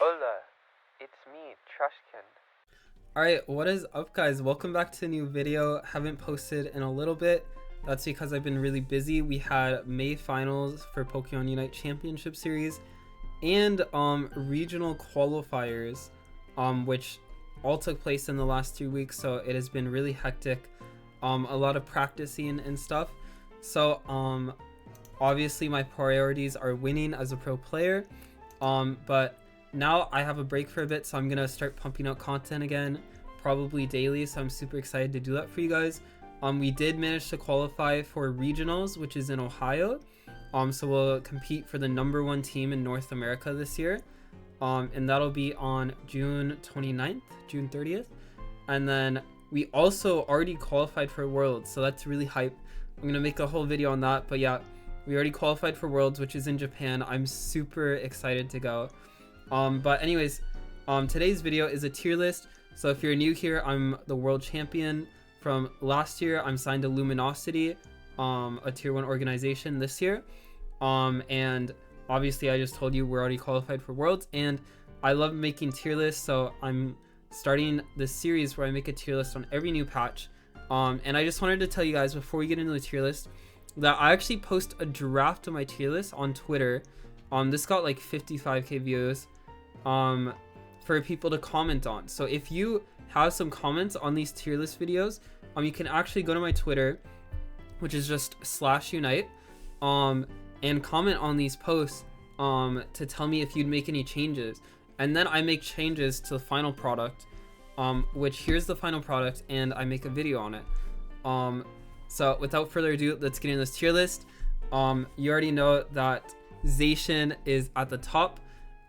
Hola, it's me, Trashkin. Alright, what is up guys? Welcome back to a new video. Haven't posted in a little bit. That's because I've been really busy. We had May finals for Pokemon Unite Championship Series and regional qualifiers, which all took place in the last 2 weeks, so it has been really hectic. A lot of practicing and stuff. So obviously my priorities are winning as a pro player, but now I have a break for a bit, so I'm gonna start pumping out content again, probably daily. So I'm super excited to do that for you guys. We did manage to qualify for regionals, which is in Ohio. So we'll compete for the #1 team in North America this year, and that'll be on June 29th, June 30th, and then we also already qualified for Worlds, so that's really hype. I'm gonna make a whole video on that, but yeah, we already qualified for Worlds, which is in Japan. I'm super excited to go. But anyways, today's video is a tier list. So if you're new here, I'm the world champion from last year. I'm signed to Luminosity, a tier 1 organization this year. And obviously I just told you we're already qualified for Worlds, and I love making tier lists. So I'm starting this series where I make a tier list on every new patch. And I just wanted to tell you guys before we get into the tier list that I actually post a draft of my tier list on Twitter. This got like 55k views for people to comment on. So if you have some comments on these tier list videos, you can actually go to my Twitter, which is just /unite, and comment on these posts to tell me if you'd make any changes, and then I make changes to the final product, which here's the final product, and I make a video on it. So without further ado, let's get into this tier list. You already know that Zacian is at the top.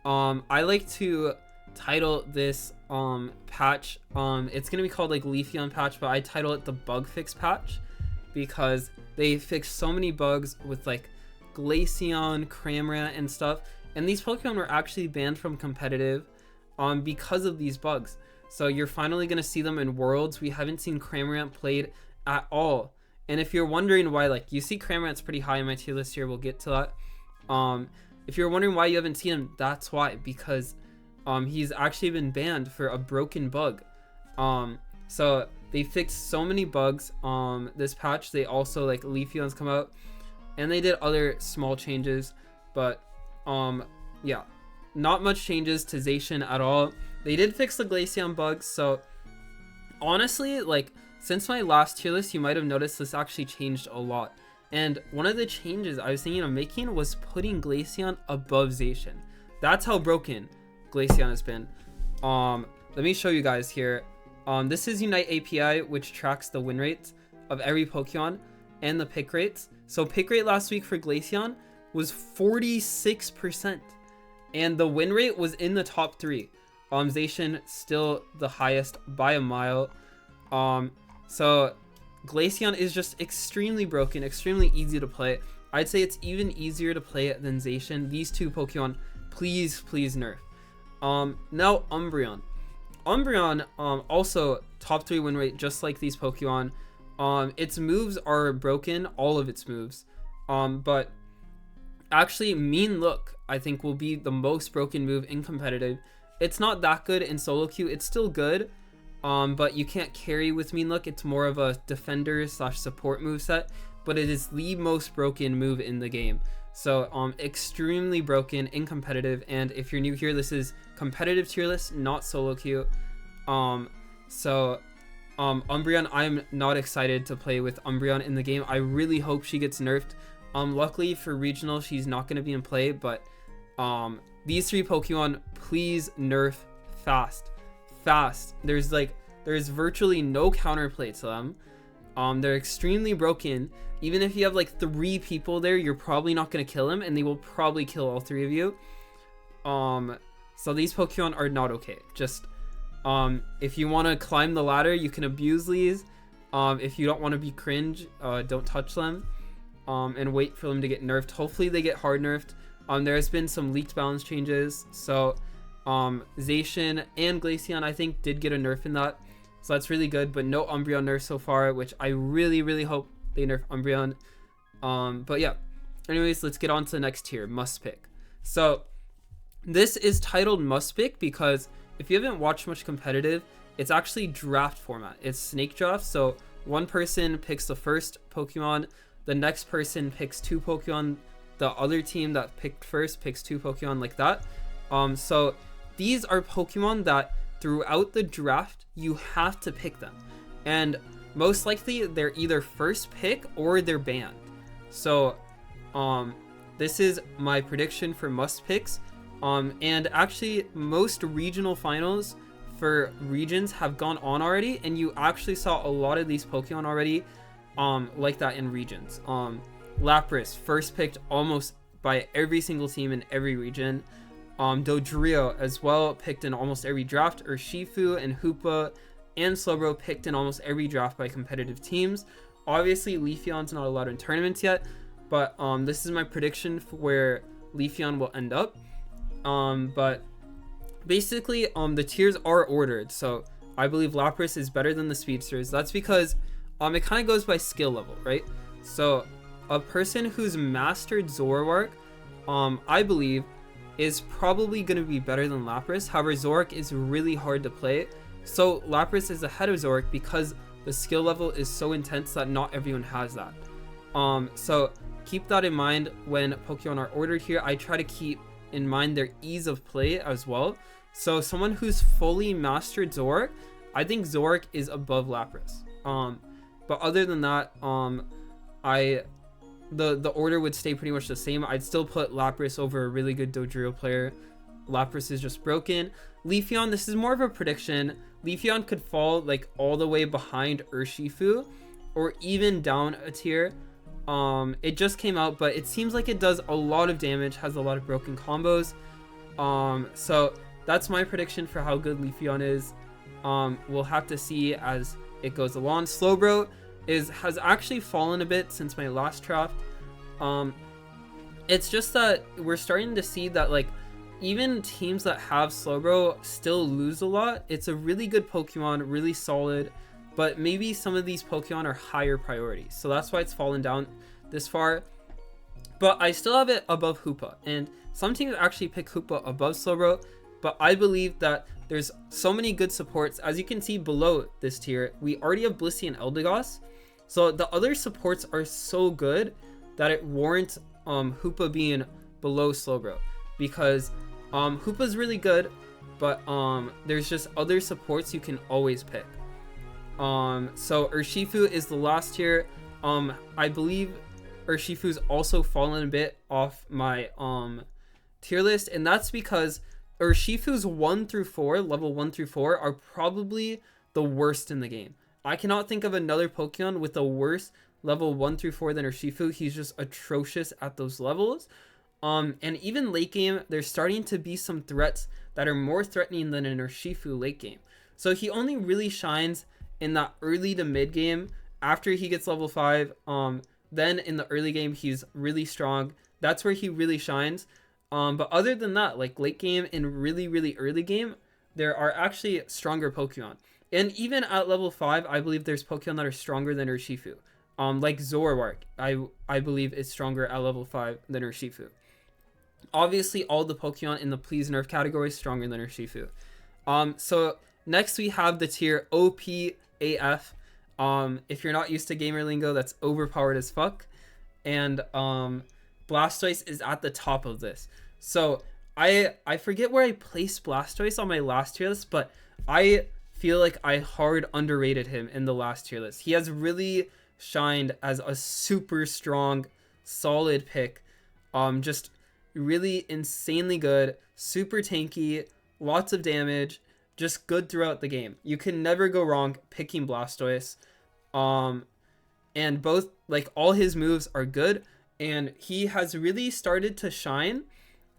I like to title this patch, it's gonna be called like Leafeon patch, but I title it the bug fix patch because they fixed so many bugs with like Glaceon, Cramorant and stuff, and these Pokemon were actually banned from competitive because of these bugs. So you're finally gonna see them in Worlds. We haven't seen Cramorant played at all, and if you're wondering why, like, you see Cramorant's pretty high in my tier list here, we'll get to that. If you're wondering why you haven't seen him, that's why, because he's actually been banned for a broken bug. So they fixed so many bugs this patch. They also, like, Leafeon's come out, and they did other small changes, but yeah, not much changes to Zacian at all. They did fix the Glaceon bugs, so honestly, like, since my last tier list, you might have noticed this actually changed a lot. And one of the changes I was thinking of making was putting Glaceon above Zacian. That's how broken Glaceon has been. Let me show you guys here. This is Unite API, which tracks the win rates of every Pokemon and the pick rates. So pick rate last week for Glaceon was 46%, and the win rate was in the top 3. Zacian still the highest by a mile. So Glaceon is just extremely broken, extremely easy to play. I'd say it's even easier to play than Zacian. These two Pokemon, please nerf. Now Umbreon. Umbreon also top 3 win rate, just like these Pokemon. Its moves are broken, all of its moves. But actually Mean Look, I think, will be the most broken move in competitive. It's not that good in solo queue. It's still good, but you can't carry with Mean Look. It's more of a defender / support moveset, but it is the most broken move in the game. So extremely broken in competitive. And if you're new here, this is competitive tier list, not solo queue. Umbreon, I'm not excited to play with Umbreon in the game. I really hope she gets nerfed. Luckily for regional, she's not going to be in play, but these 3 Pokemon, please nerf fast. There's virtually no counterplay to them. They're extremely broken. Even if you have like 3 people there, you're probably not going to kill them, and they will probably kill all 3 of you. So these Pokemon are not okay. Just if you want to climb the ladder, you can abuse these. If you don't want to be cringe, don't touch them, and wait for them to get nerfed. Hopefully they get hard nerfed. There has been some leaked balance changes, so Zacian and Glaceon, I think, did get a nerf in that, so that's really good. But no Umbreon nerf so far, which I really hope they nerf Umbreon. But yeah, anyways, let's get on to the next tier, must pick. So This is titled Must Pick because if you haven't watched much competitive, it's actually draft format. It's snake draft, so one person picks the first Pokemon, the next person picks 2 Pokemon, the other team that picked first picks 2 Pokemon, like that. So these are Pokemon that throughout the draft you have to pick them, and most likely they're either first pick or they're banned. So this is my prediction for must picks. And actually most regional finals for regions have gone on already, and you actually saw a lot of these Pokemon already like that in regions. Lapras first picked almost by every single team in every region. Dodrio as well picked in almost every draft. Urshifu and Hoopa and Slowbro picked in almost every draft by competitive teams. Obviously Leafeon's not allowed in tournaments yet, but this is my prediction for where Leafeon will end up. But basically the tiers are ordered, so I believe Lapras is better than the speedsters. That's because it kind of goes by skill level, right? So a person who's mastered Zoroark, I believe, is probably going to be better than Lapras. However, Zoroark is really hard to play, so Lapras is ahead of Zoroark because the skill level is so intense that not everyone has that. So keep that in mind when Pokemon are ordered here. I try to keep in mind their ease of play as well. So someone who's fully mastered Zoroark, I think Zoroark is above Lapras. But other than that, the order would stay pretty much the same. I'd still put Lapras over a really good Dodrio player. Lapras is just broken. Leafeon, this is more of a prediction. Leafeon could fall like all the way behind Urshifu or even down a tier. It just came out, but it seems like it does a lot of damage, has a lot of broken combos. So that's my prediction for how good Leafeon is. We'll have to see as it goes along. Slowbro has actually fallen a bit since my last draft. It's just that we're starting to see that like even teams that have Slowbro still lose a lot. It's a really good Pokemon, really solid, but maybe some of these Pokemon are higher priorities, so that's why it's fallen down this far. But I still have it above Hoopa, and some teams actually pick Hoopa above Slowbro, but I believe that there's so many good supports. As you can see below this tier, we already have Blissey and Eldegoss, so the other supports are so good that it warrants Hoopa being below Slowbro, because Hoopa's really good, but there's just other supports you can always pick. So Urshifu is the last tier. I believe Urshifu's also fallen a bit off my tier list, and that's because Urshifu's 1 through 4, level 1 through 4, are probably the worst in the game. I cannot think of another Pokemon with a worse level 1 through 4 than Urshifu. He's just atrocious at those levels. And even late game, there's starting to be some threats that are more threatening than an Urshifu late game. So he only really shines in that early to mid game after he gets level 5. Then in the early game, he's really strong. That's where he really shines. But other than that, like late game and really early game, there are actually stronger Pokemon. And even at level 5, I believe there's Pokemon that are stronger than Urshifu. Like Zoroark, I believe is stronger at level 5 than Urshifu. Obviously, all the Pokemon in the Please Nerf category is stronger than Urshifu. So next we have the tier OPAF. If you're not used to gamer lingo, that's overpowered as fuck. And Blastoise is at the top of this. So I forget where I placed Blastoise on my last tier list, but I feel like I hard underrated him in the last tier list. He has really shined as a super strong, solid pick. Just really insanely good, super tanky, lots of damage, just good throughout the game. You can never go wrong picking Blastoise. And both, like, all his moves are good, and he has really started to shine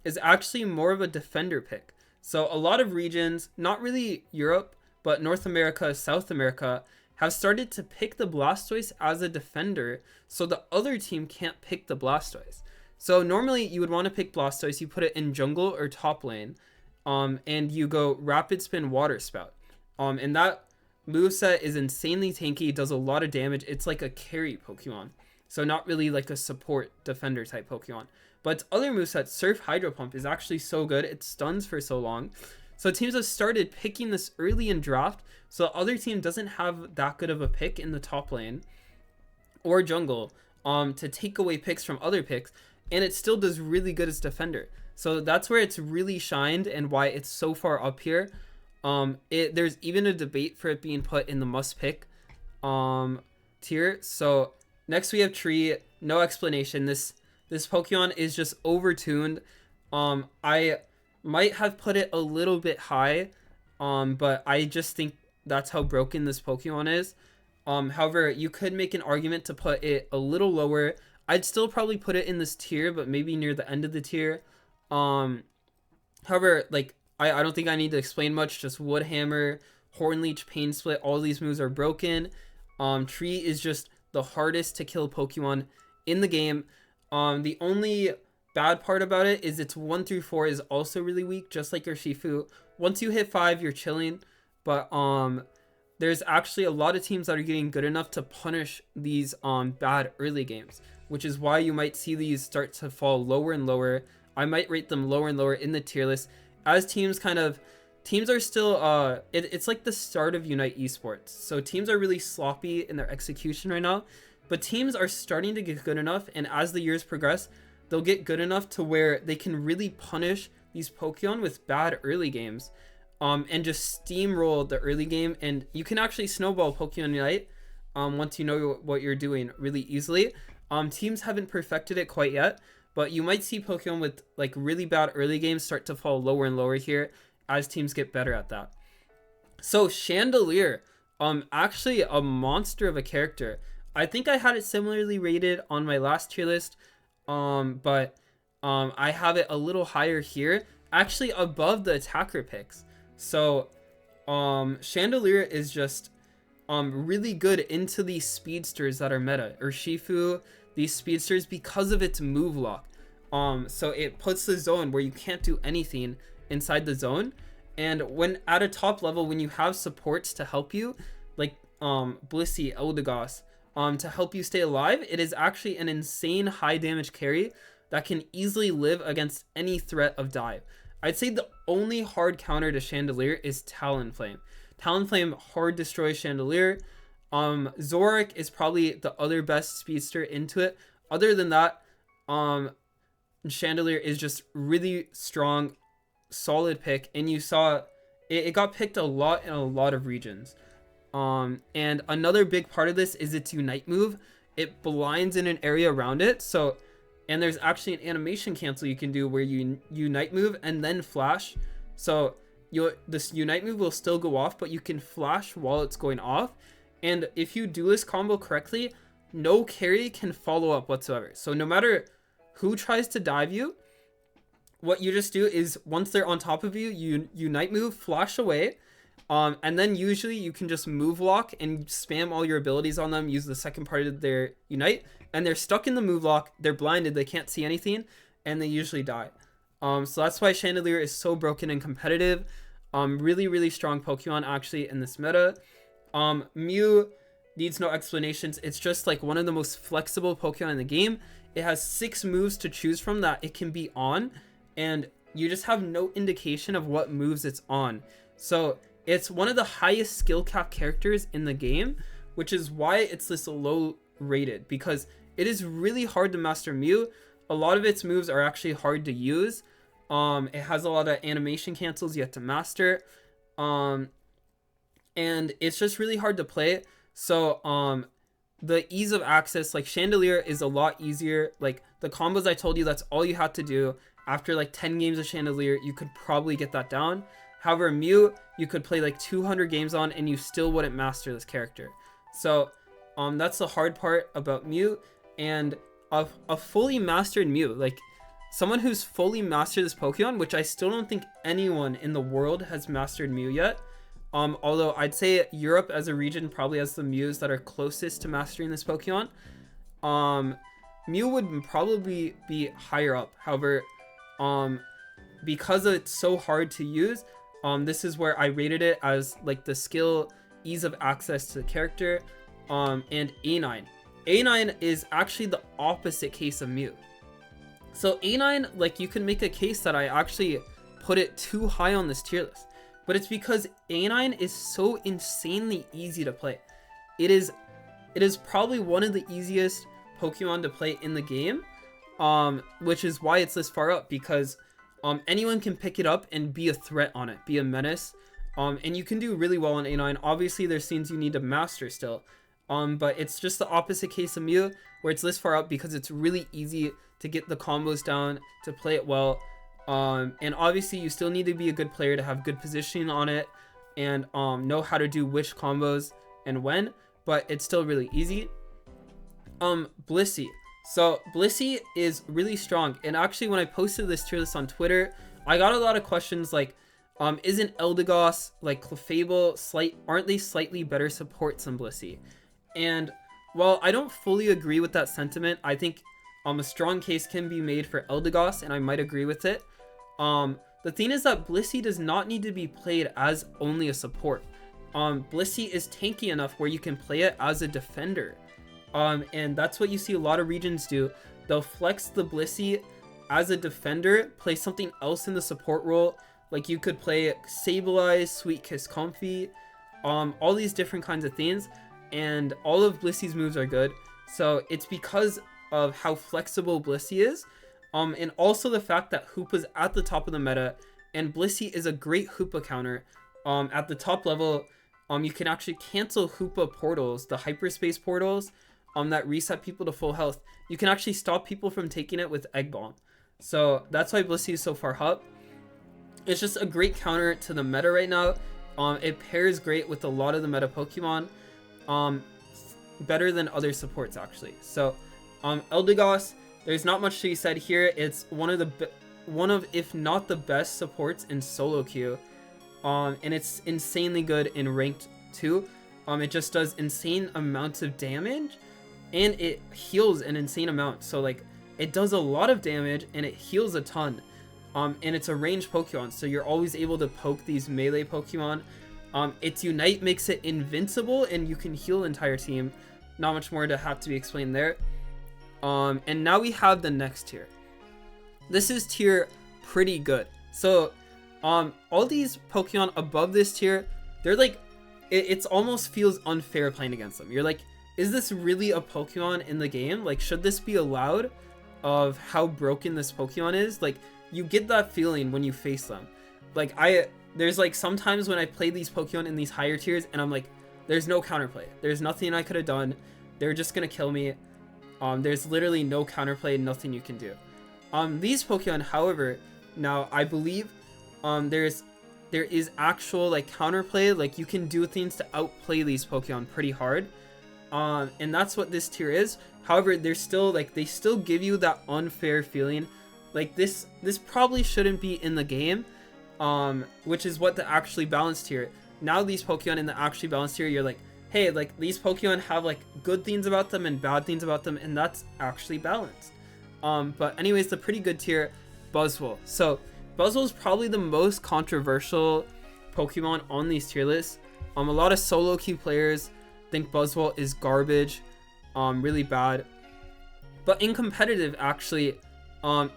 is actually more of a defender pick. So a lot of regions, not really Europe, but North America, South America, have started to pick the Blastoise as a defender, so the other team can't pick the Blastoise. So normally you would want to pick Blastoise, you put it in jungle or top lane, and you go Rapid Spin, Water Spout. And that moveset is insanely tanky, does a lot of damage. It's like a carry Pokemon, so not really like a support defender type Pokemon. but its other moveset, Surf Hydro Pump, is actually so good. It stuns for so long. So teams have started picking this early in draft, so the other team doesn't have that good of a pick in the top lane or jungle to take away picks from other picks, and it still does really good as defender. So that's where it's really shined and why it's so far up here. There's even a debate for it being put in the must pick tier. So next we have Tree. No explanation. This Pokemon is just overtuned. I might have put it a little bit high, but I just think that's how broken this Pokemon is. However, you could make an argument to put it a little lower. I'd still probably put it in this tier, but maybe near the end of the tier. However, like, I don't think I need to explain much. Just Wood Hammer, Horn Leech, Pain Split, all these moves are broken. Tree is just the hardest to kill Pokemon in the game. The only bad part about it is its 1 through 4 is also really weak, just like your Shifu. Once you hit 5, you're chilling. But there's actually a lot of teams that are getting good enough to punish these bad early games, which is why you might see these start to fall lower and lower. I might rate them lower and lower in the tier list as teams are still it's like the start of Unite Esports. So teams are really sloppy in their execution right now, but teams are starting to get good enough, and as the years progress, they'll get good enough to where they can really punish these Pokemon with bad early games, and just steamroll the early game, and you can actually snowball Pokemon Unite once you know what you're doing really easily. Teams haven't perfected it quite yet, but you might see Pokemon with like really bad early games start to fall lower and lower here as teams get better at that. So Chandelier, actually a monster of a character. I think I had it similarly rated on my last tier list, but I have it a little higher here, actually above the attacker picks. So Chandelier is just really good into these speedsters that are meta, or Shifu, these speedsters, because of its move lock. So it puts the zone where you can't do anything inside the zone, and when at a top level, when you have supports to help you, like Blissey, Eldegoss, to help you stay alive, it is actually an insane high damage carry that can easily live against any threat of dive. I'd say the only hard counter to Chandelier is Talonflame. Talonflame hard destroys Chandelier. Zorak is probably the other best speedster into it. Other than that, Chandelier is just really strong, solid pick, and you saw it got picked a lot in a lot of regions. And another big part of this is its Unite move. It blinds in an area around it, so, and there's actually an animation cancel you can do where you Unite move and then flash. So this Unite move will still go off, but you can flash while it's going off. And if you do this combo correctly, no carry can follow up whatsoever. So no matter who tries to dive you, what you just do is once they're on top of you, you Unite move, flash away, and then usually you can just move lock and spam all your abilities on them, use the second part of their Unite, and they're stuck in the move lock, they're blinded, they can't see anything, and they usually die. So that's why Chandelier is so broken and competitive. Really strong Pokemon actually in this meta. Mew needs no explanations. It's just like one of the most flexible Pokemon in the game. It has 6 moves to choose from that it can be on, and you just have no indication of what moves it's on. So it's one of the highest skill cap characters in the game, which is why it's this low rated, because it is really hard to master Mew. A lot of its moves are actually hard to use. It has a lot of animation cancels you have to master, and it's just really hard to play. So the ease of access, like Chandelier is a lot easier. Like the combos I told you, that's all you have to do. After like 10 games of Chandelier, you could probably get that down. However, Mew, you could play like 200 games on and you still wouldn't master this character. So that's the hard part about Mew. And a fully mastered Mew, like someone who's fully mastered this Pokemon, which I still don't think anyone in the world has mastered Mew yet. Although I'd say Europe as a region probably has the Mews that are closest to mastering this Pokemon. Mew would probably be higher up. However, because it's so hard to use, this is where I rated it as like the skill, ease of access to the character, and A9. A9 is actually the opposite case of Mew. So A9, like, you can make a case that I actually put it too high on this tier list, but it's because A9 is so insanely easy to play. It is probably one of the easiest Pokemon to play in the game, which is why it's this far up, because anyone can pick it up and be a threat on it, be a menace, and you can do really well on A9. Obviously, there's scenes you need to master still, but it's just the opposite case of Mew, where it's this far up because it's really easy to get the combos down, to play it well, and obviously you still need to be a good player to have good positioning on it, and know how to do which combos and when, but it's still really easy. Blissey. So Blissey is really strong, and actually when I posted this tier list on Twitter, I got a lot of questions like, isn't Eldegoss, like Clefable, aren't they slightly better supports than Blissey? And while I don't fully agree with that sentiment, I think a strong case can be made for Eldegoss, and I might agree with it. The thing is that Blissey does not need to be played as only a support. Blissey is tanky enough where you can play it as a defender. And that's what you see a lot of regions do. They'll flex the Blissey as a defender, play something else in the support role. Like you could play Sableye, Sweet Kiss Comfy, all these different kinds of things. And all of Blissey's moves are good. So it's because of how flexible Blissey is. And also the fact that Hoopa's at the top of the meta, and Blissey is a great Hoopa counter. At the top level, you can actually cancel Hoopa portals, the hyperspace portals, that reset people to full health. You can actually stop people from taking it with Egg Bomb. So that's why Blissey is so far up. It's just a great counter to the meta right now. It pairs great with a lot of the meta Pokemon. Better than other supports actually. So Eldegoss, there's not much to be said here. It's one of if not the best supports in solo queue, and it's insanely good in ranked 2. It just does insane amounts of damage, and it heals an insane amount. So like it does a lot of damage and it heals a ton, and it's a ranged Pokemon, so you're always able to poke these melee Pokemon. Its Unite makes it invincible, and you can heal an entire team. Not much more to have to be explained there. And now we have the next tier. This is tier pretty good. So all these Pokemon above this tier, they're like, it's almost feels unfair playing against them. You're like, is this really a Pokemon in the game? Like, should this be allowed of how broken this Pokemon is? Like, you get that feeling when you face them. Like, there's like sometimes when I play these Pokemon in these higher tiers and I'm like, there's no counterplay. There's nothing I could have done. They're just gonna kill me. There's literally no counterplay, nothing you can do. These Pokemon, however, now I believe there is actual like counterplay. Like you can do things to outplay these Pokemon pretty hard. And that's what this tier is. However, they're still like, they still give you that unfair feeling. Like this probably shouldn't be in the game, which is what the actually balanced tier. Now these Pokemon in the actually balanced tier, you're like, hey, like these Pokemon have like good things about them and bad things about them, and that's actually balanced. But anyways, the pretty good tier, Buzzwole. So Buzzwole is probably the most controversial Pokemon on these tier lists. A lot of solo queue players think Buzzwole is garbage, really bad. But in competitive, actually,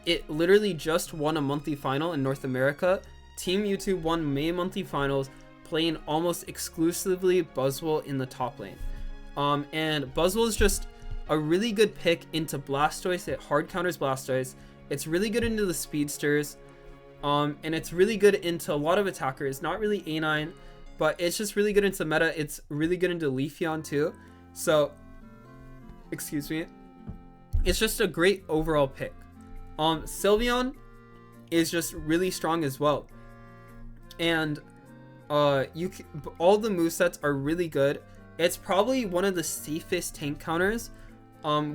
it literally just won a monthly final in North America. Team YouTube won May monthly finals, playing almost exclusively Buzzwole in the top lane. And Buzzwole is just a really good pick into Blastoise. It hard counters Blastoise. It's really good into the speedsters. And it's really good into a lot of attackers. Not really A9, but it's just really good into meta. It's really good into Leafeon too. So, excuse me. It's just a great overall pick. Sylveon is just really strong as well. And all the movesets are really good. It's probably one of the safest tank counters,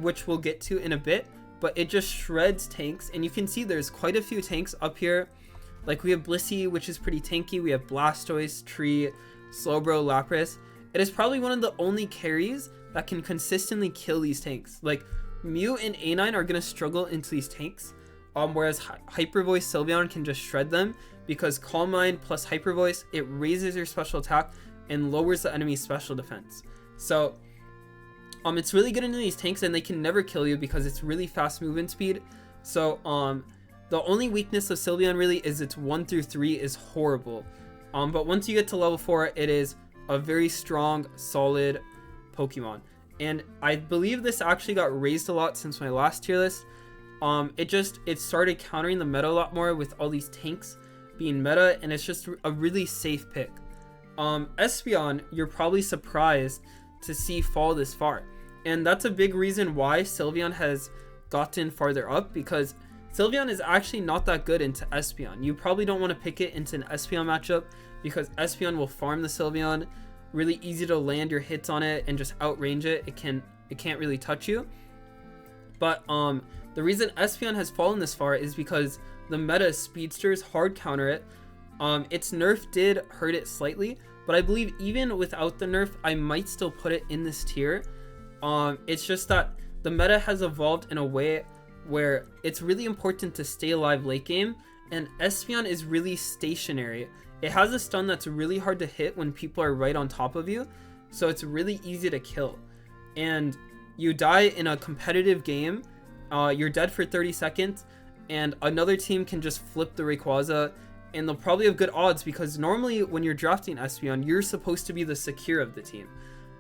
which we'll get to in a bit, but it just shreds tanks. And you can see there's quite a few tanks up here. Like we have Blissey, which is pretty tanky. We have Blastoise, Tree, Slowbro, Lapras. It is probably one of the only carries that can consistently kill these tanks. Like Mew and A9 are going to struggle into these tanks, whereas Hyper Voice Sylveon can just shred them, because Calm Mind plus Hyper Voice, it raises your special attack and lowers the enemy's special defense. So it's really good into these tanks, and they can never kill you because it's really fast movement speed. So the only weakness of Sylveon really is its 1 through 3 is horrible. But once you get to level 4, it is a very strong, solid Pokemon. And I believe this actually got raised a lot since my last tier list. It started countering the meta a lot more with all these tanks being meta, and it's just a really safe pick. Espeon, you're probably surprised to see fall this far. And that's a big reason why Sylveon has gotten farther up, because Sylveon is actually not that good into Espeon. You probably don't want to pick it into an Espeon matchup because Espeon will farm the Sylveon. Really easy to land your hits on it and just outrange it. It can't really touch you. But the reason Espeon has fallen this far is because the meta speedsters hard counter it. Its nerf did hurt it slightly, but I believe even without the nerf, I might still put it in this tier. It's just that the meta has evolved in a way where it's really important to stay alive late game, and Espeon is really stationary. It has a stun that's really hard to hit when people are right on top of you, so it's really easy to kill. And you die in a competitive game, you're dead for 30 seconds, and another team can just flip the Rayquaza, and they'll probably have good odds because normally when you're drafting Espeon, you're supposed to be the secure of the team.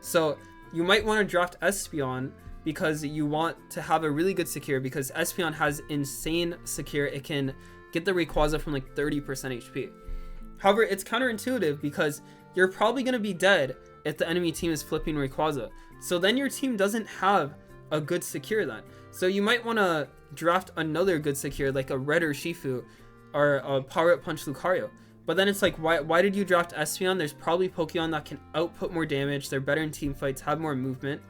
So you might want to draft Espeon because you want to have a really good secure, because Espeon has insane secure. It can get the Rayquaza from like 30% HP. However, it's counterintuitive because you're probably going to be dead if the enemy team is flipping Rayquaza. So then your team doesn't have a good secure then. So you might want to draft another good secure like a Red or Shifu or a Power Up Punch Lucario. But then it's like, why did you draft Espeon? There's probably Pokemon that can output more damage. They're better in team fights, have more movement.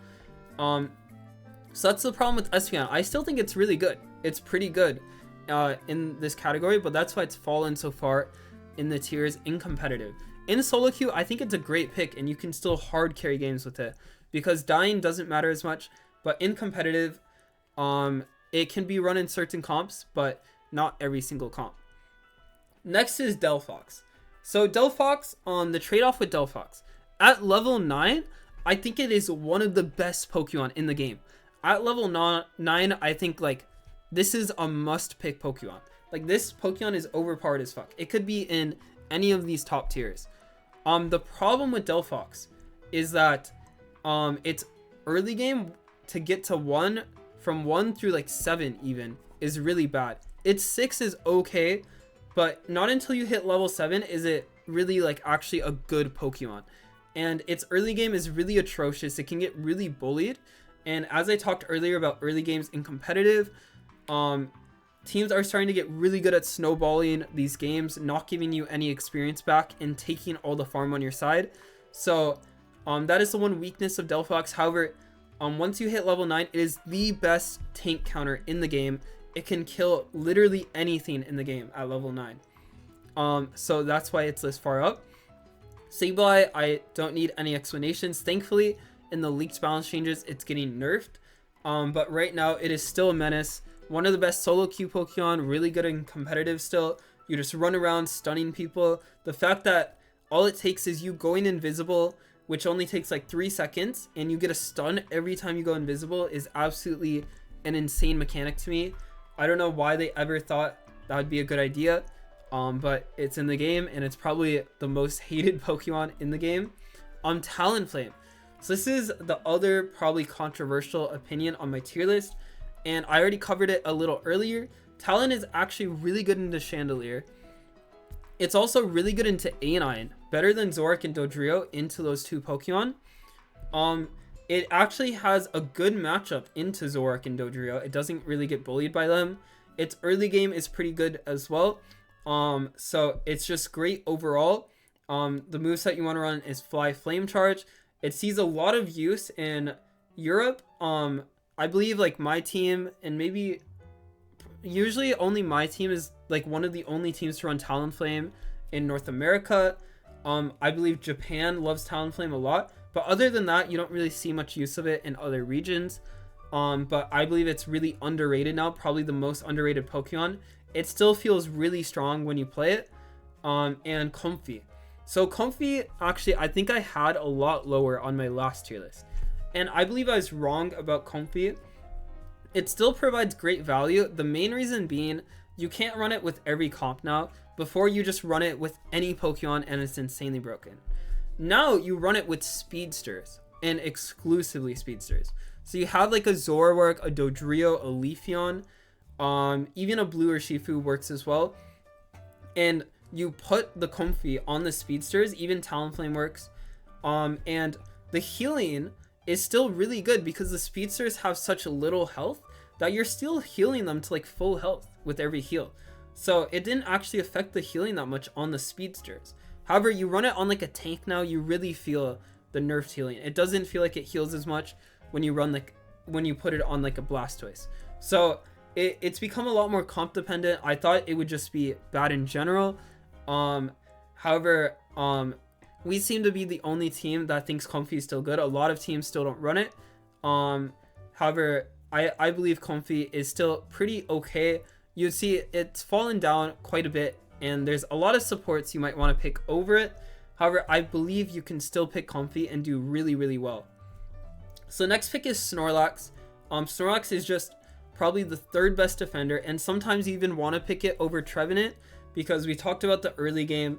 So that's the problem with Espeon. I still think it's really good. It's pretty good in this category, but that's why it's fallen so far in the tiers in competitive. In solo queue, I think it's a great pick, and you can still hard carry games with it because dying doesn't matter as much. But in competitive, it can be run in certain comps, but not every single comp. Next is Delphox. So Delphox, the trade-off with Delphox. At level 9, I think it is one of the best Pokemon in the game. At level 9, I think like this is a must-pick Pokemon. Like this Pokemon is overpowered as fuck. It could be in any of these top tiers. The problem with Delphox is that its early game to get to 1, from 1 through like 7 even, is really bad. Its 6 is okay, but not until you hit level 7 is it really like actually a good Pokemon. And its early game is really atrocious. It can get really bullied. And as I talked earlier about early games in competitive, teams are starting to get really good at snowballing these games, not giving you any experience back and taking all the farm on your side. So that is the one weakness of Delphox. However, once you hit level 9, it is the best tank counter in the game. It can kill literally anything in the game at level 9. So that's why it's this far up. Sableye, I don't need any explanations. Thankfully, in the leaked balance changes, it's getting nerfed. But right now, it is still a menace. One of the best solo queue Pokemon, really good in competitive still. You just run around stunning people. The fact that all it takes is you going invisible, which only takes like 3 seconds, and you get a stun every time you go invisible is absolutely an insane mechanic to me. I don't know why they ever thought that would be a good idea, but it's in the game, and it's probably the most hated Pokemon in the game. Talonflame. So this is the other probably controversial opinion on my tier list, and I already covered it a little earlier. Talon is actually really good into Chandelier. It's also really good into A9, better than Zoroark and Dodrio into those two Pokemon. It actually has a good matchup into Zoroark and Dodrio. It doesn't really get bullied by them. Its early game is pretty good as well. So it's just great overall. The moveset you want to run is Fly Flame Charge. It sees a lot of use in Europe. I believe like my team, and maybe usually only my team is like one of the only teams to run Talonflame in North America. I believe Japan loves Talonflame a lot, but other than that, you don't really see much use of it in other regions. But I believe it's really underrated now, probably the most underrated Pokemon. It still feels really strong when you play it. And Comfey. So Comfey, actually, I think I had a lot lower on my last tier list. And I believe I was wrong about Comfey. it still provides great value. The main reason being, you can't run it with every comp now. Before, you just run it with any Pokemon and it's insanely broken. Now you run it with speedsters, and exclusively speedsters. So you have like a Zoroark, a Dodrio, a Leafeon, even a Blue Urshifu works as well. And you put the Comfey on the speedsters, even Talonflame works. And the healing is still really good because the speedsters have such little health that you're still healing them to like full health with every heal. So it didn't actually affect the healing that much on the speedsters. However, you run it on like a tank now, you really feel the nerfed healing. It doesn't feel like it heals as much when you run like when you put it on like a Blastoise. So it's become a lot more comp dependent. I thought it would just be bad in general. However, we seem to be the only team that thinks Comfey is still good. A lot of teams still don't run it. However, I believe Comfey is still pretty okay. You'd see it's fallen down quite a bit, and there's a lot of supports you might want to pick over it. However, I believe you can still pick Comfey and do really, really well. So next pick is Snorlax. Snorlax is just probably the third best defender, and sometimes you even want to pick it over Trevenant because we talked about the early game.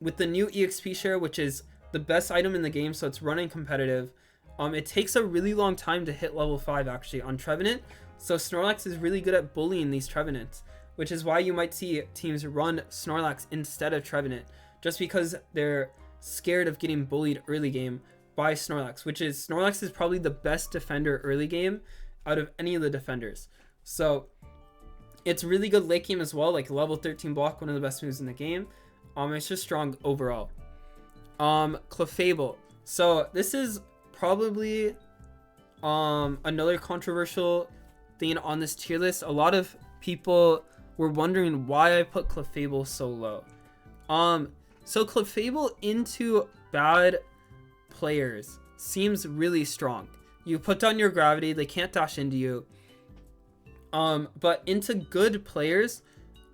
With the new EXP share, which is the best item in the game, so it's running competitive, it takes a really long time to hit level 5 actually on Trevenant. So Snorlax is really good at bullying these Trevenants, which is why you might see teams run Snorlax instead of Trevenant, just because they're scared of getting bullied early game by Snorlax, Snorlax is probably the best defender early game out of any of the defenders. So it's really good late game as well, like level 13 block, one of the best moves in the game. It's just strong overall. Clefable. So this is probably another controversial thing on this tier list. A lot of people were wondering why I put Clefable so low. So Clefable into bad players seems really strong. You put down your gravity, they can't dash into you. But into good players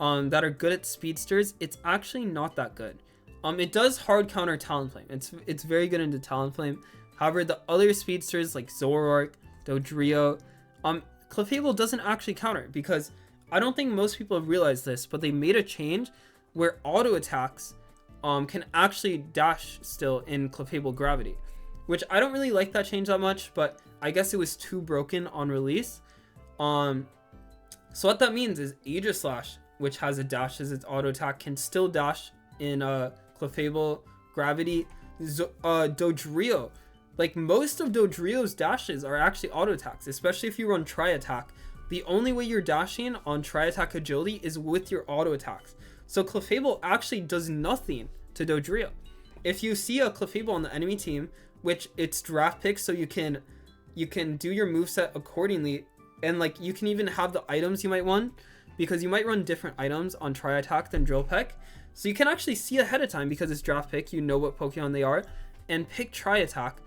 that are good at speedsters, it's actually not that good. It does hard counter Talonflame. It's very good into Talonflame. However, the other speedsters like Zoroark, Dodrio, Clefable doesn't actually counter, because I don't think most people have realized this, but they made a change where auto attacks can actually dash still in Clefable gravity, which I don't really like that change that much, but I guess it was too broken on release. So what that means is Aegislash, which has a dash as its auto attack, can still dash in Clefable gravity. Dodrio, like most of Dodrio's dashes are actually auto attacks, especially if you run tri attack. The only way you're dashing on tri attack agility is with your auto attacks. So Clefable actually does nothing to Dodrio. If you see a Clefable on the enemy team, which it's draft picks, so you can do your moveset accordingly, and like you can even have the items you might want, because you might run different items on tri attack than drill peck. So you can actually see ahead of time, because it's draft pick, you know what Pokemon they are, and pick tri attack.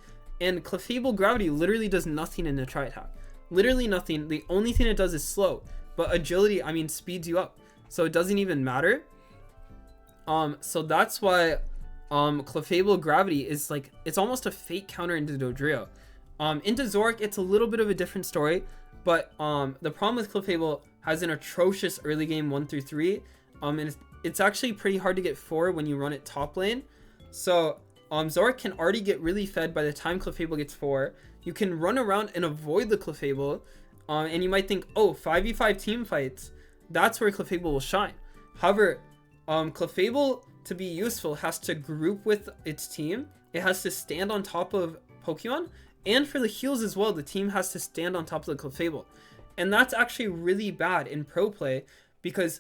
And Clefable gravity literally does nothing in the tri attack. Literally nothing. The only thing it does is slow, but agility, I mean, speeds you up, so it doesn't even matter. So that's why Clefable gravity is like, it's almost a fake counter into Dodrio. Into Zoroark, it's a little bit of a different story, but the problem with Clefable has an atrocious early game 1 through 3, and it's actually pretty hard to get 4 when you run it top lane. So Zoroark can already get really fed by the time Clefable gets 4. You can run around and avoid the Clefable, and you might think, oh, 5v5 team fights, that's where Clefable will shine. However, Clefable, to be useful, has to group with its team. It has to stand on top of Pokemon, and for the heals as well, the team has to stand on top of the Clefable. And that's actually really bad in pro play, because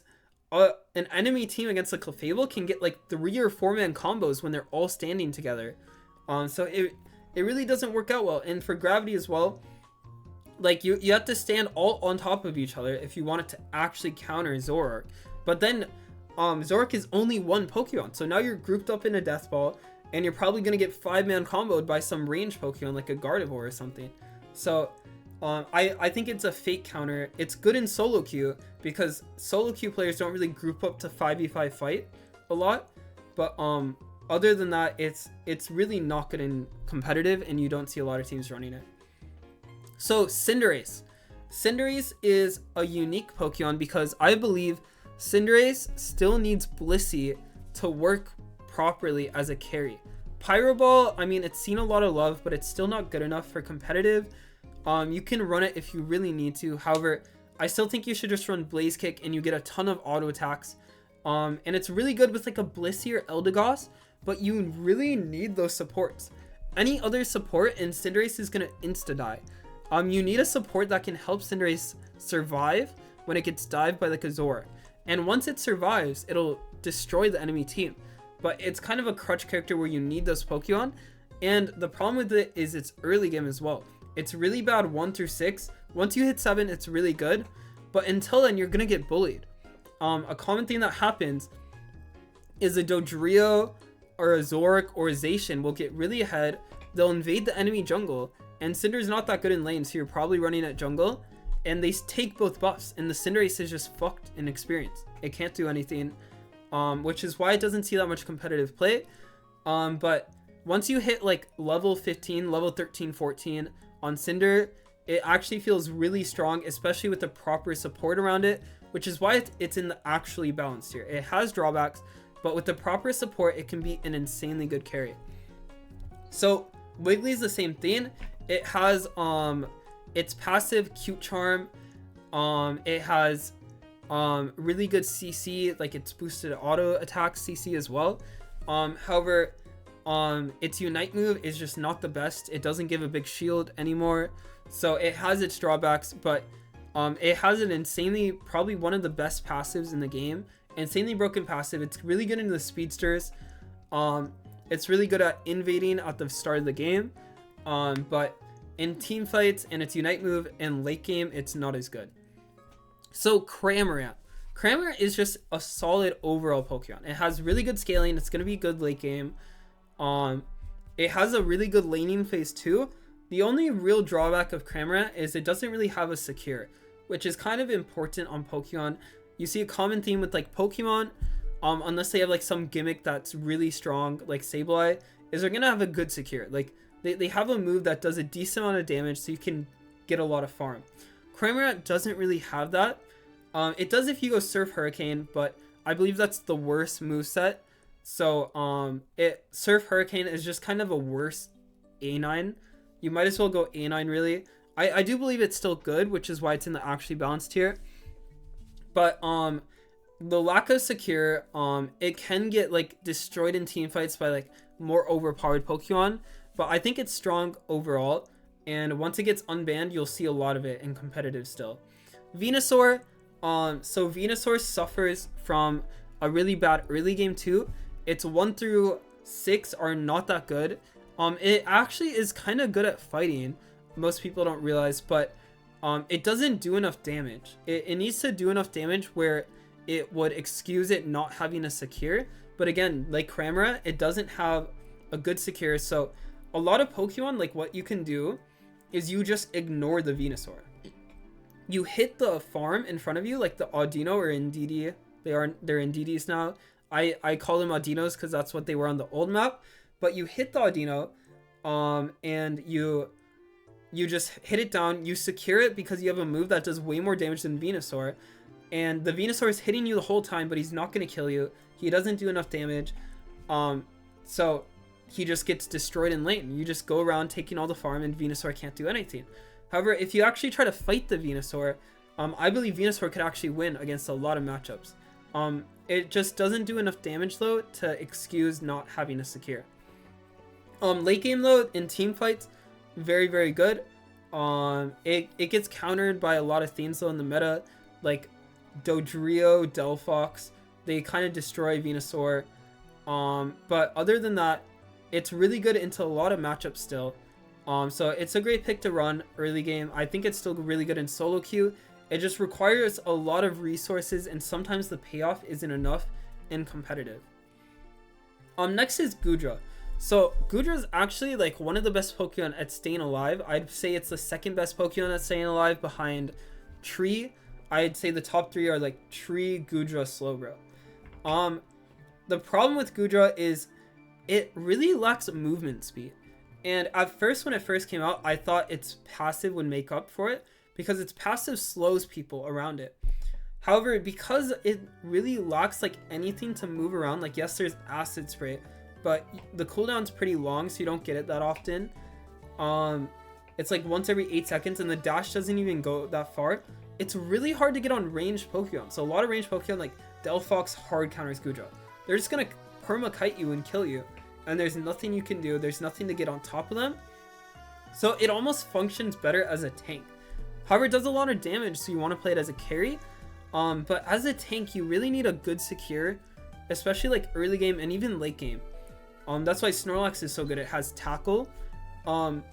an enemy team against the Clefable can get like 3 or 4 man combos when they're all standing together. So it really doesn't work out well. And for gravity as well, like you have to stand all on top of each other if you want it to actually counter Zoroark. But then Zoroark is only one Pokemon, so now you're grouped up in a Death Ball, and you're probably going to get 5-man comboed by some range Pokemon like a Gardevoir or something. So I think it's a fake counter. It's good in solo queue, because solo queue players don't really group up to 5v5 fight a lot, but other than that, it's really not good in competitive, and you don't see a lot of teams running it. So Cinderace, Cinderace is a unique Pokemon because I believe Cinderace still needs Blissey to work properly as a carry. Pyro Ball, I mean, it's seen a lot of love, but it's still not good enough for competitive. You can run it if you really need to. However, I still think you should just run Blaze Kick and you get a ton of auto attacks. And it's really good with like a Blissey or Eldegoss, but you really need those supports. Any other support and Cinderace is going to insta-die. You need a support that can help Cinderace survive when it gets dived by like a Zoroark. And once it survives, it'll destroy the enemy team. But it's kind of a crutch character where you need those Pokemon. And the problem with it is it's early game as well. It's really bad 1 through 6. Once you hit 7, it's really good. But until then, you're going to get bullied. A common thing that happens is a Dodrio or a Zoroark or a Zacian will get really ahead. They'll invade the enemy jungle. And Cinder's not that good in lane, so you're probably running at jungle. And they take both buffs. And the Cinderace is just fucked in experience. It can't do anything. Which is why it doesn't see that much competitive play. But once you hit like level 15, level 13, 14 on Cinder, it actually feels really strong, especially with the proper support around it, which is why it's in the actually balanced tier. It has drawbacks, but with the proper support, it can be an insanely good carry. So Wiggly is the same thing. It has its passive Cute Charm. It has really good CC, like its boosted auto attack CC as well. However, its Unite move is just not the best. It doesn't give a big shield anymore, so it has its drawbacks, but it has an insanely, probably one of the best passives in the game. Insanely broken passive. It's really good into the speedsters. It's really good at invading at the start of the game, but in team fights and its Unite move and late game, it's not as good. So Cramorant. Cramorant is just a solid overall Pokemon. It has really good scaling. It's going to be good late game. It has a really good laning phase too. The only real drawback of Cramorant is it doesn't really have a secure, which is kind of important on Pokemon. You see a common theme with like Pokemon, unless they have like some gimmick that's really strong, like Sableye, is they're going to have a good secure. Like they have a move that does a decent amount of damage so you can get a lot of farm. Cramorant doesn't really have that. It does if you go Surf Hurricane, but I believe that's the worst moveset. So Surf Hurricane is just kind of a worse A9. You might as well go A9 really. I do believe it's still good, which is why it's in the actually balanced tier. But the lack of secure, it can get like destroyed in team fights by like more overpowered Pokemon. But I think it's strong overall. And once it gets unbanned, you'll see a lot of it in competitive still. Venusaur. So Venusaur suffers from a really bad early game too. Its 1 through 6 are not that good. It actually is kind of good at fighting. Most people don't realize, but it doesn't do enough damage. It needs to do enough damage where it would excuse it not having a secure. But again, like Cramorant, it doesn't have a good secure. So a lot of Pokemon, like what you can do is you just ignore the Venusaur. You hit the farm in front of you, like the Audino or Indeedee. They're Indeedees now. I call them Audinos because that's what they were on the old map. But you hit the Audino, and you just hit it down. You secure it because you have a move that does way more damage than Venusaur. And the Venusaur is hitting you the whole time, but he's not going to kill you. He doesn't do enough damage. So he just gets destroyed in lane. You just go around taking all the farm and Venusaur can't do anything. However, if you actually try to fight the Venusaur, I believe Venusaur could actually win against a lot of matchups. It just doesn't do enough damage though to excuse not having a secure. Late game though, in team fights, very, very good. It gets countered by a lot of things though in the meta, like Dodrio, Delphox. They kind of destroy Venusaur. But other than that, it's really good into a lot of matchups still. So it's a great pick to run early game. I think it's still really good in solo queue. It just requires a lot of resources and sometimes the payoff isn't enough in competitive. Next is Goodra. So Goodra's actually like one of the best Pokemon at staying alive. I'd say it's the second best Pokemon at staying alive behind Tree. I'd say the top 3 are like Tree, Goodra, Slowbro. The problem with Goodra is it really lacks movement speed. And at first, when it first came out, I thought its passive would make up for it. because its passive slows people around it. However, because it really lacks like anything to move around, like yes, there's acid spray, but the cooldown's pretty long, so you don't get it that often. It's like once every 8 seconds, and the dash doesn't even go that far. It's really hard to get on ranged Pokemon. So a lot of ranged Pokemon like Delphox hard counters Goodra. They're just gonna perma-kite you and kill you, and there's nothing you can do. There's nothing to get on top of them. So it almost functions better as a tank. However, it does a lot of damage, so you want to play it as a carry. But as a tank, you really need a good secure, especially like early game and even late game. That's why Snorlax is so good. It has tackle, but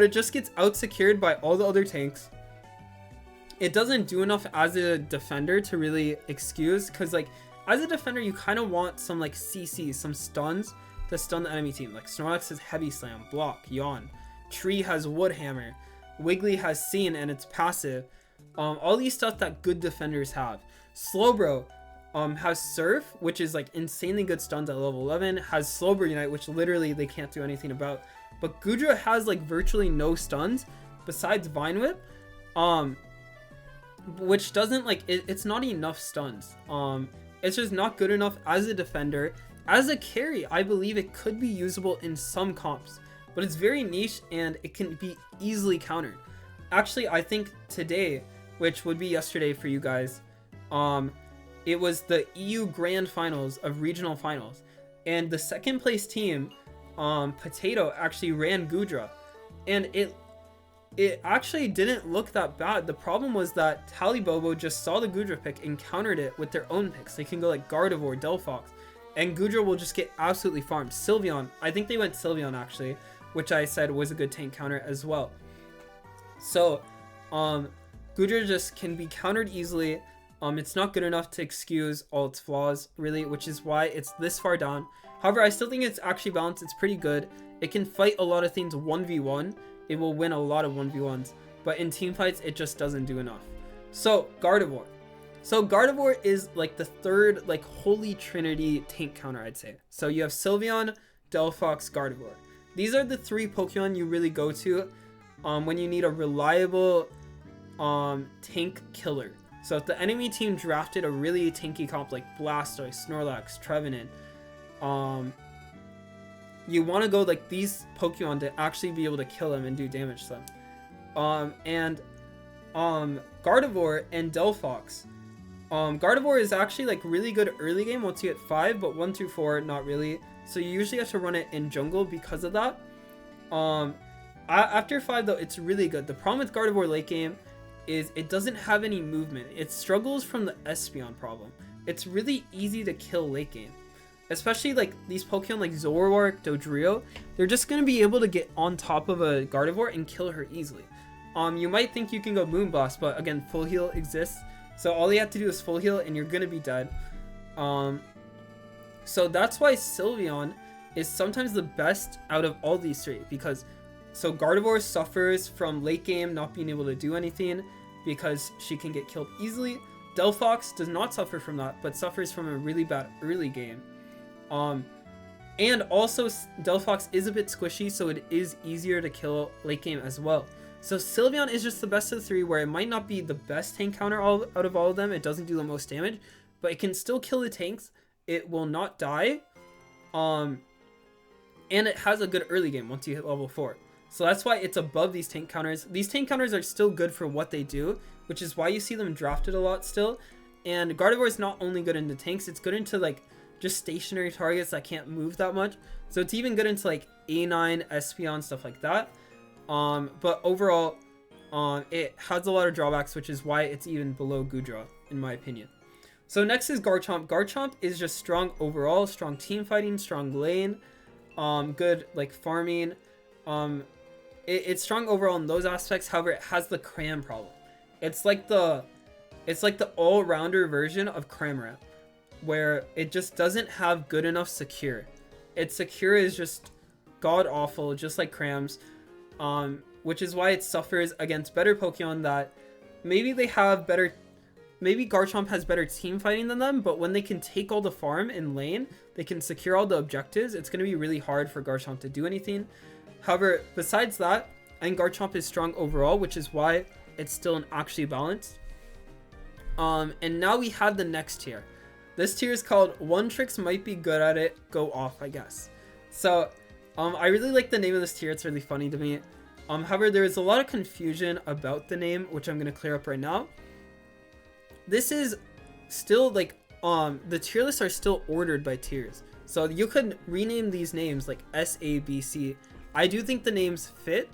it just gets out secured by all the other tanks. It doesn't do enough as a defender to really excuse, because like as a defender, you kind of want some like CC, some stuns to stun the enemy team. Like Snorlax has Heavy Slam, Block, Yawn. Tree has Wood Hammer. Wiggly has Scene and it's passive. All these stuff that good defenders have. Slowbro has Surf, which is like insanely good stuns at level 11. Has Slowbro Unite, which literally they can't do anything about. But Goodra has like virtually no stuns besides Vine Whip, which doesn't like it's not enough stuns. It's just not good enough as a defender. As a carry, I believe it could be usable in some comps, but it's very niche and it can be easily countered. Actually, I think today, which would be yesterday for you guys, it was the EU Grand Finals of Regional Finals, and the second place team, Potato, actually ran Goodra, and it actually didn't look that bad. The problem was that Talibobo just saw the Goodra pick and countered it with their own picks. They can go like Gardevoir, Delphox, and Goodra will just get absolutely farmed. Sylveon, I think they went Sylveon actually, which I said was a good tank counter as well. So, Goodra just can be countered easily. It's not good enough to excuse all its flaws, really, which is why it's this far down. However, I still think it's actually balanced. It's pretty good. It can fight a lot of things 1v1. It will win a lot of 1v1s. But in team fights, it just doesn't do enough. So, Gardevoir. So, Gardevoir is like the third, like, holy trinity tank counter, I'd say. So, you have Sylveon, Delphox, Gardevoir. These are the three Pokemon you really go to when you need a reliable tank killer. So if the enemy team drafted a really tanky comp like Blastoise, Snorlax, Trevenant, you want to go like these Pokemon to actually be able to kill them and do damage to them. Gardevoir and Delphox. Gardevoir is actually like really good early game once you get 5, but 1 through 4 not really. So you usually have to run it in jungle because of that. After 5 though, it's really good. The problem with Gardevoir late game is it doesn't have any movement. It struggles from the Espeon problem. It's really easy to kill late game. Especially like these Pokemon like Zoroark, Dodrio, they're just going to be able to get on top of a Gardevoir and kill her easily. You might think you can go Moonblast, but again, full heal exists. So all you have to do is full heal and you're going to be dead. So that's why Sylveon is sometimes the best out of all these three, because so Gardevoir suffers from late game not being able to do anything because she can get killed easily. Delphox does not suffer from that, but suffers from a really bad early game. And also Delphox is a bit squishy, so it is easier to kill late game as well. So Sylveon is just the best of the three, where it might not be the best tank counter out of all of them. It doesn't do the most damage, but it can still kill the tanks. It will not die. And it has a good early game once you hit level 4. So that's why it's above these tank counters. These tank counters are still good for what they do, which is why you see them drafted a lot still. And Gardevoir is not only good into tanks, it's good into like just stationary targets that can't move that much. So it's even good into like A9, Espeon, stuff like that. But overall, it has a lot of drawbacks, which is why it's even below Goodra, in my opinion. So next is Garchomp. Garchomp is just strong overall, strong team fighting, strong lane, good like farming. It's strong overall in those aspects. However, it has the cram problem. It's like the all-rounder version of Cramorant, where it just doesn't have good enough secure. Its secure is just god awful, just like Cram's, which is why it suffers against better Pokemon that maybe they have better. Maybe Garchomp has better team fighting than them, but when they can take all the farm in lane, they can secure all the objectives, it's going to be really hard for Garchomp to do anything. However, besides that, I think Garchomp is strong overall, which is why it's still actually balanced. And now we have the next tier. This tier is called One Tricks Might Be Good at It, Go Off, I guess. So, I really like the name of this tier. It's really funny to me. However, there is a lot of confusion about the name, which I'm going to clear up right now. This is still like, the tier lists are still ordered by tiers. So you could rename these names like S, A, B, C. I do think the names fit,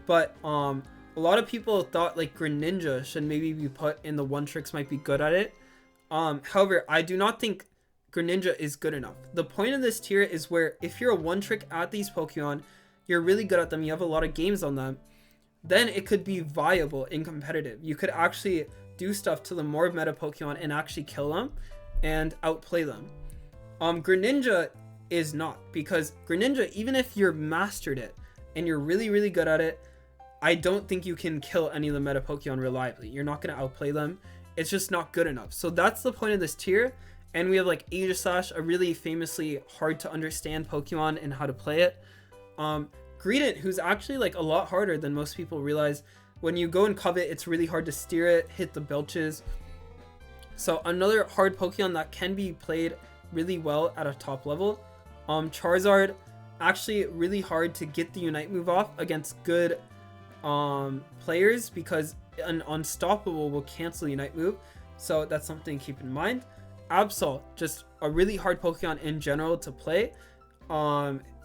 but a lot of people thought like Greninja should maybe be put in the One Tricks Might Be Good at It. However, I do not think Greninja is good enough. The point of this tier is where if you're a one trick at these Pokemon, you're really good at them, you have a lot of games on them, then it could be viable in competitive. You could actually do stuff to the more meta Pokemon and actually kill them and outplay them. Greninja is not, because Greninja, even if you're mastered it and you're really, really good at it, I don't think you can kill any of the meta Pokemon reliably. You're not going to outplay them. It's just not good enough. So that's the point of this tier. And we have like Aegislash, a really famously hard to understand Pokemon and how to play it. Greedent, who's actually like a lot harder than most people realize. When you go and covet, it's really hard to steer it, hit the belches. So another hard Pokemon that can be played really well at a top level. Charizard, actually really hard to get the Unite move off against good players, because an Unstoppable will cancel Unite move. So that's something to keep in mind. Absol, just a really hard Pokemon in general to play.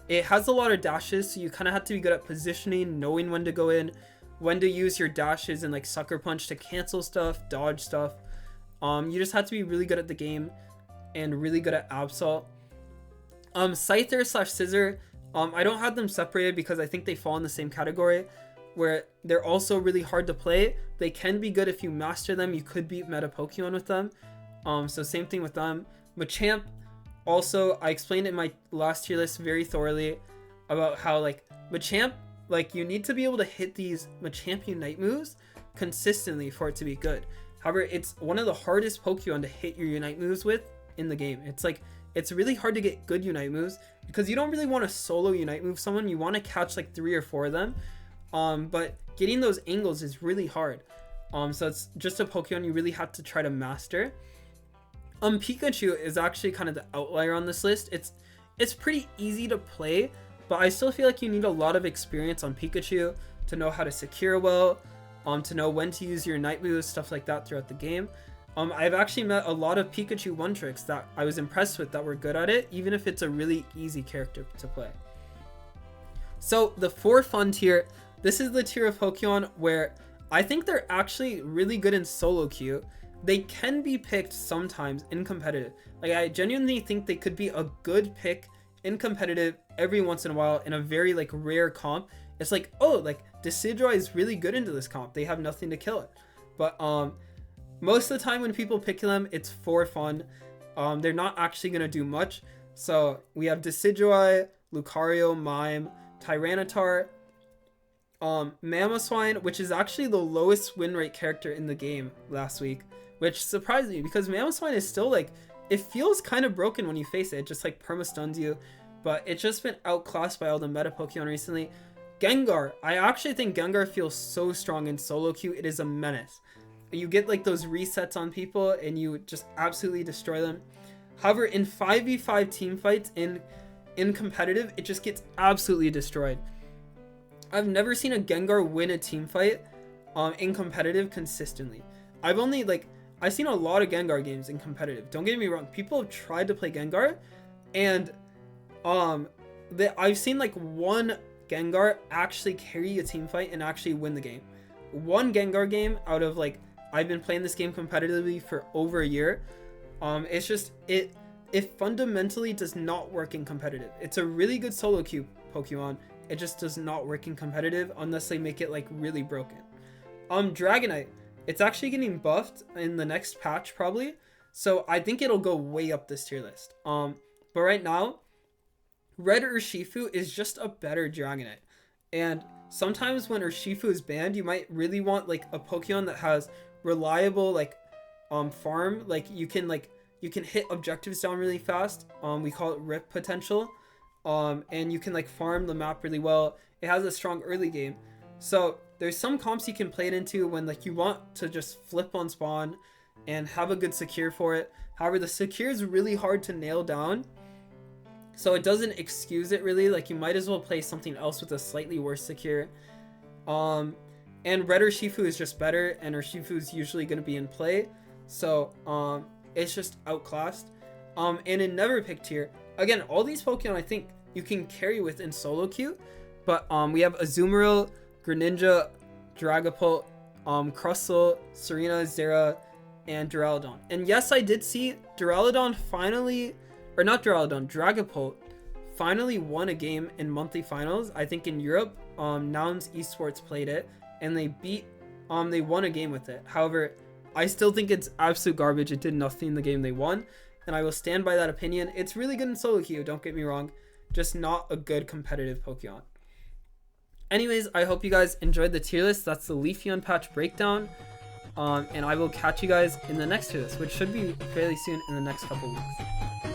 It has a lot of dashes, so you kind of have to be good at positioning, knowing when to go in, when to use your dashes and like Sucker Punch to cancel stuff, dodge stuff. You just have to be really good at the game and really good at Absol. Scyther / Scissor, I don't have them separated because I think they fall in the same category, where they're also really hard to play. They can be good if you master them. You could beat meta Pokemon with them. So same thing with them. Machamp, also, I explained in my last tier list very thoroughly about how like Machamp, like you need to be able to hit these Machamp Unite moves consistently for it to be good. However, it's one of the hardest Pokemon to hit your Unite moves with in the game. It's really hard to get good Unite moves because you don't really want to solo Unite move someone. You want to catch like 3 or 4 of them. But getting those angles is really hard. So it's just a Pokemon you really have to try to master. Pikachu is actually kind of the outlier on this list. It's pretty easy to play, but I still feel like you need a lot of experience on Pikachu to know how to secure well, to know when to use your night moves, stuff like that throughout the game. I've actually met a lot of Pikachu one tricks that I was impressed with that were good at it, even if it's a really easy character to play. So the for fun tier, this is the tier of Pokemon where I think they're actually really good in solo queue. They can be picked sometimes in competitive. Like I genuinely think they could be a good pick in competitive every once in a while in a very like rare comp. It's like, oh, like Decidueye is really good into this comp. They have nothing to kill it. But most of the time when people pick them, it's for fun. They're not actually going to do much. So we have Decidueye, Lucario, Mime, Tyranitar, Mamoswine, which is actually the lowest win rate character in the game last week, which surprised me because Mamoswine is still like, it feels kind of broken when you face it. It just like perma-stuns you, but it's just been outclassed by all the meta Pokemon recently. Gengar, I actually think Gengar feels so strong in solo queue. It is a menace. You get like those resets on people and you just absolutely destroy them. However, in 5v5 team fights in competitive, it just gets absolutely destroyed. I've never seen a Gengar win a team fight in competitive consistently. I've seen a lot of Gengar games in competitive. Don't get me wrong, people have tried to play Gengar, and I've seen like one Gengar actually carry a team fight and actually win the game. One Gengar game out of like, I've been playing this game competitively for over a year. It's just, it fundamentally does not work in competitive. It's a really good solo queue Pokemon. It just does not work in competitive unless they make it like really broken. Dragonite, it's actually getting buffed in the next patch probably. So I think it'll go way up this tier list. But right now, Red Urshifu is just a better Dragonite. And sometimes when Urshifu is banned, you might really want like a Pokemon that has reliable like farm. Like you can hit objectives down really fast. We call it rip potential. And you can like farm the map really well. It has a strong early game. So there's some comps you can play it into when like you want to just flip on spawn and have a good secure for it. However, the secure is really hard to nail down, so it doesn't excuse it really. Like you might as well play something else with a slightly worse secure. And red Urshifu is just better, and Urshifu is usually going to be in play, so it's just outclassed. And in never pick tier, again, all these Pokemon I think you can carry with in solo queue, but we have Azumarill, Greninja, Dragapult, Crustle, Serena, Zera, and Duraludon. And yes, I did see Duraludon finally, or not Duraludon, Dragapult finally won a game in monthly finals. I think in Europe, Nouns Esports played it, and they won a game with it. However, I still think it's absolute garbage. It did nothing in the game they won, and I will stand by that opinion. It's really good in solo queue, don't get me wrong, just not a good competitive Pokemon. Anyways, I hope you guys enjoyed the tier list. That's the Leafeon patch breakdown, and I will catch you guys in the next tier list, which should be fairly soon in the next couple weeks.